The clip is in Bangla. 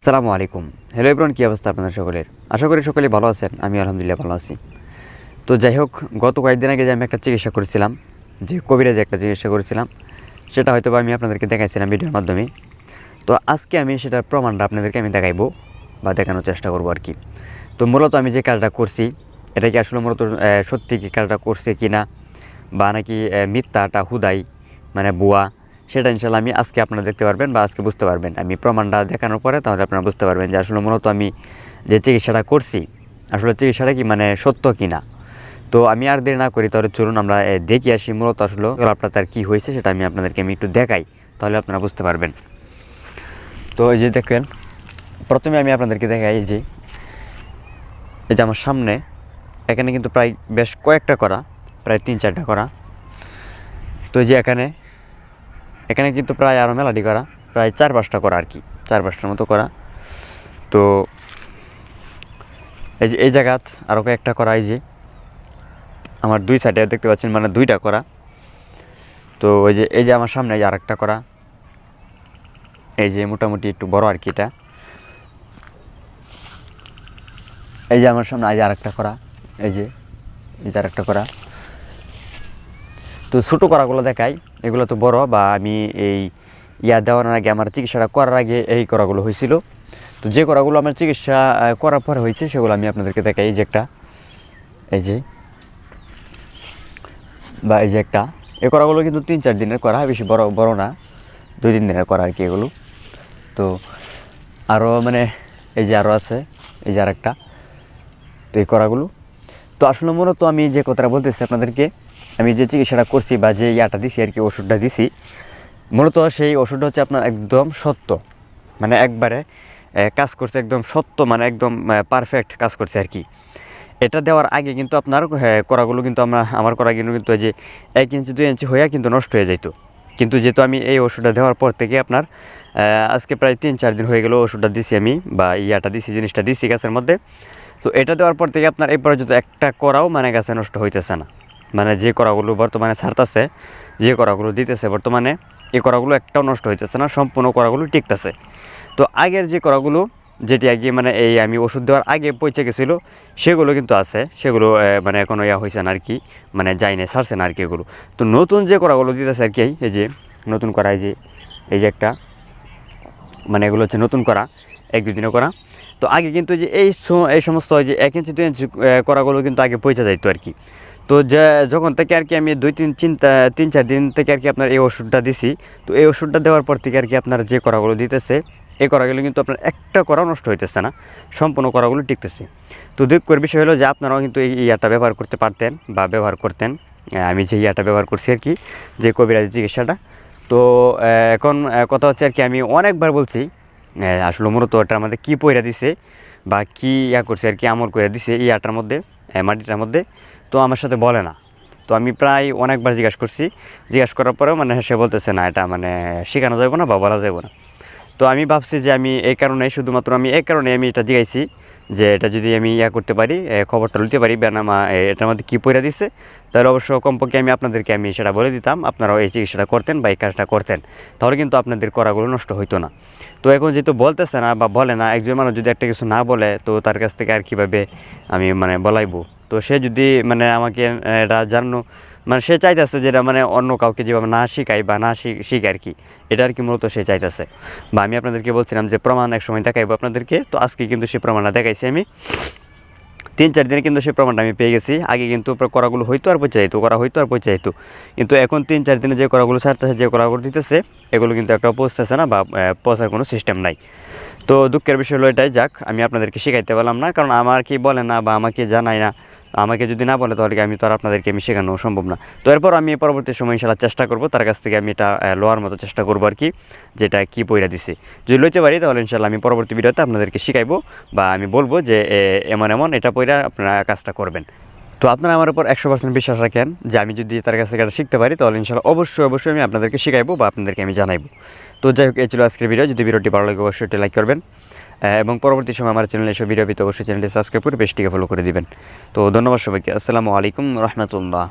আসসালামু আলাইকুম। হ্যালো এভরিওয়ান, কী অবস্থা আপনাদের সকলের? আশা করি সকলেই ভালো আছেন। আমি আলহামদুলিল্লাহ ভালো আছি। তো যাই হোক, গত কয়েকদিন আগে যে আমি একটা চিকিৎসা করেছিলাম, যে কবিরাজে একটা চিকিৎসা করেছিলাম, সেটা হয়তো আমি আপনাদেরকে দেখাইছিলাম ভিডিওর মাধ্যমে। তো আজকে আমি সেটার প্রমাণটা আপনাদেরকে আমি দেখাইবো বা দেখানোর চেষ্টা করবো আর কি। তো মূলত আমি যে কাজটা করছি, এটা কি আসলে মূলত সত্যি কি কাজটা করছে কি না, বা নাকি মিথ্যাটা হুদাই মানে ভুয়া, সেটা ইনশাল্লাহ আমি আজকে আপনারা দেখতে পারবেন বা আজকে বুঝতে পারবেন। আমি প্রমাণটা দেখানোর পরে তাহলে আপনারা বুঝতে পারবেন যে আসলে মূলত আমি যে চিকিৎসাটা করছি আসলে চিকিৎসাটা কি মানে সত্য কি না। তো আমি আর দেরি না করি, তাহলে চলুন আমরা দেখি আসি মূলত আসলে আপনার তার কী হয়েছে সেটা আমি আপনাদেরকে একটু দেখাই, তাহলে আপনারা বুঝতে পারবেন। তো এই যে দেখেন, প্রথমে আমি আপনাদেরকে দেখাই এই যে আমার সামনে এখানে কিন্তু প্রায় বেশ কয়েকটা করা, প্রায় 3-4টা করা। তো এই যে এখানে কিন্তু প্রায় আরও মেলাটি করা, প্রায় 4-5টা করা আর কি, 4-5টার মতো করা। তো এই যে এই জায়গাত আরও কয়েকটা করা, এই যে আমার 2 সাইডে দেখতে পাচ্ছেন মানে 2টা করা। তো এই যে আমার সামনে এই যে আরেকটা করা, এই যে মোটামুটি একটু বড় আর কি এটা। এই যে আমার সামনে এই যে আরেকটা করা, এই যে আরেকটা করা। তো ছোটো করাগুলো দেখাই, এগুলো তো বড়, বা আমি এই দেওয়ার আগে আমার চিকিৎসাটা করার আগে এই করাগুলো হয়েছিল। তো যে করাগুলো আমার চিকিৎসা করার পরে হয়েছে সেগুলো আমি আপনাদেরকে দেখাই। এই যে একটা, এই যে বা এই যে একটা, এই করাগুলো কিন্তু 3-4 দিনের করা, বেশি বড় না, 2-3 দিনের করা আর কি এগুলো। তো আরও মানে এই যে আরও আছে, এই যে আরেকটা। তো এই করাগুলো তো আসলে মূলত আমি যে কথাটা বলতেছি আপনাদেরকে, আমি যে চিকিৎসাটা করছি বা যে দিছি আর কি, ওষুধটা দিছি, মূলত সেই ওষুধটা হচ্ছে আপনার একদম সত্য, মানে একবারে কাজ করছে একদম সত্য, মানে একদম পারফেক্ট কাজ করছে আর কি। এটা দেওয়ার আগে কিন্তু আপনার করাগুলো কিন্তু আমার করাগুলো কিন্তু এই যে 1 ইঞ্চি 2 ইঞ্চি হয়ে কিন্তু নষ্ট হয়ে যেত। কিন্তু যেহেতু আমি এই ওষুধটা দেওয়ার পর থেকে আপনার আজকে প্রায় 3-4 দিন হয়ে গেল ওষুধটা দিছি আমি, বা দিছি, জিনিসটা দিছি গাছের মধ্যে। তো এটা দেওয়ার পর থেকে আপনার এই পর্যন্ত একটা করাও মানে গাছে নষ্ট হইতেছে না। মানে যে করাগুলো বর্তমানে ছাড়তেছে, যে করাগুলো দিতেছে বর্তমানে, এই করাগুলো একটাও নষ্ট হইতেছে না, সম্পূর্ণ করাগুলো টিকতেছে। তো আগের যে করাগুলো, যেটি আগে মানে এই আমি ওষুধ দেওয়ার আগে পচে গেছিলো, সেগুলো কিন্তু আছে, সেগুলো মানে এখনও হয়েছে না আর কি, মানে যায়নি, ছাড়ছে না আর কি এগুলো। তো নতুন যে করাগুলো দিতেছে আর কি, এই যে নতুন করা, এই যে একটা, মানে এগুলো হচ্ছে নতুন করা, 1-2 দিনে করা। তো আগে কিন্তু যে এই সমস্ত যে 1 ইঞ্চি 2 ইঞ্চি করাগুলো কিন্তু আগে পচে যাইতো আর কি। তো যখন থেকে আর কি আমি 3-4 দিন থেকে আর কি আপনার এই ওষুধটা দিছি, তো এই ওষুধটা দেওয়ার পর থেকে আর কি আপনার যে করাগুলো দিতেছে, এই করাগুলো কিন্তু আপনার একটা করাও নষ্ট হইতেছে না, সম্পূর্ণ করাগুলো টিকতেছে। তো দুঃখের বিষয় হলো যে আপনারাও কিন্তু এই ব্যবহার করতে পারতেন বা ব্যবহার করতেন। আমি যে ব্যবহার করছি আর কি, যে কবিরাজি চিকিৎসাটা। তো এখন কথা হচ্ছে আর কি, আমি অনেকবার বলছি আসলে মূলত ওটার মধ্যে কী পয়রা দিছে বা কী করছে আর কি, আমল করে দিছে এই মধ্যে, মাটিটার মধ্যে। তো আমার সাথে বলে না। তো আমি প্রায় অনেকবার জিজ্ঞাসা করার পরেও মানে সে বলতেছে না, এটা মানে শেখানো যাবে না বা বলা যাবে না। তো আমি ভাবছি যে আমি এই কারণে, শুধুমাত্র আমি এই কারণে আমি এটা জিজ্ঞাসি যে এটা যদি আমি করতে পারি, খবরটা নিতে পারি বেনামা এটার মধ্যে কী পয়রা দিছে, তাহলে অবশ্য কমপক্ষে আমি আপনাদেরকে সেটা বলে দিতাম, আপনারাও এই চিকিৎসাটা করতেন বা এই কাজটা করতেন, তাহলে কিন্তু আপনাদের করাগুলো নষ্ট হইতো না। তো এখন যেহেতু বলতেছে না বা বলে না, একজন মানুষ যদি একটা কিছু না বলে, তো তার কাছ থেকে আর কীভাবে আমি মানে বলাইবো। তো সে যদি মানে আমাকে এটা জানো, মানে সে চাইতেছে যেটা মানে অন্য কাউকে যেভাবে না শিখাই বা না শিখে আর কি, এটা আর কি মূলত সে চাইতেছে। বা আমি আপনাদেরকে বলছিলাম যে প্রমাণ এক সময় দেখাইবো আপনাদেরকে, তো আজকে কিন্তু সেই প্রমাণটা দেখাইছি আমি। 3-4 দিনে কিন্তু সেই প্রমাণটা আমি পেয়ে গেছি। আগে কিন্তু করাগুলো হইতো আর পচে যাইতো, করা হইতো আর পচে যাইতো। কিন্তু এখন 3-4 দিনে যে করাগুলো ছাড়তেছে, যে করাগুলো দিতেছে, এগুলো কিন্তু একটা পচতেছে না বা পচার কোনো সিস্টেম নাই। তো দুঃখের বিষয় হলো এটাই। যাক, আমি আপনাদেরকে শেখাইতে পারলাম না, কারণ আমার কি বলে না বা আমাকে জানাই না। আমাকে যদি না বলে তাহলে আমি তো আর আপনাদেরকে শেখানো সম্ভব না। তো এরপর আমি পরবর্তী সময় ইনশাআল্লাহ চেষ্টা করব, তার কাছ থেকে আমি এটা লোয়ার মতো চেষ্টা করবো আর কি, যেটা কী পয়রা দিছে। যদি লইতে পারি তাহলে ইনশাআল্লাহ আমি পরবর্তী ভিডিওতে আপনাদেরকে শিখাইবো বা আমি বলবো যে এমন এটা পয়রা আপনারা কাজটা করবেন। তো আপনারা আমার উপর 100% বিশ্বাস রাখেন যে আমি যদি তার কাছ থেকে এটা শিখতে পারি তাহলে ইনশাআল্লাহ অবশ্যই আমি আপনাদেরকে শিখাইবো বা আপনাদেরকে আমি জানাইবো। তো যাই হোক, এই ছিল আজকের ভিডিও। যদি ভিডিওটি ভালো লাগে অবশ্যই লাইক করবেন, এবং পরবর্তী সময় আমার চ্যানেলে এসব ভিডিও পেতে অবশ্যই চ্যানেলটি সাবস্ক্রাইব করে পেজটিকে ফলো করে দিবেন। তো ধন্যবাদ সবাইকে। আসসালামু আলাইকুম রহমতুল্লাহ।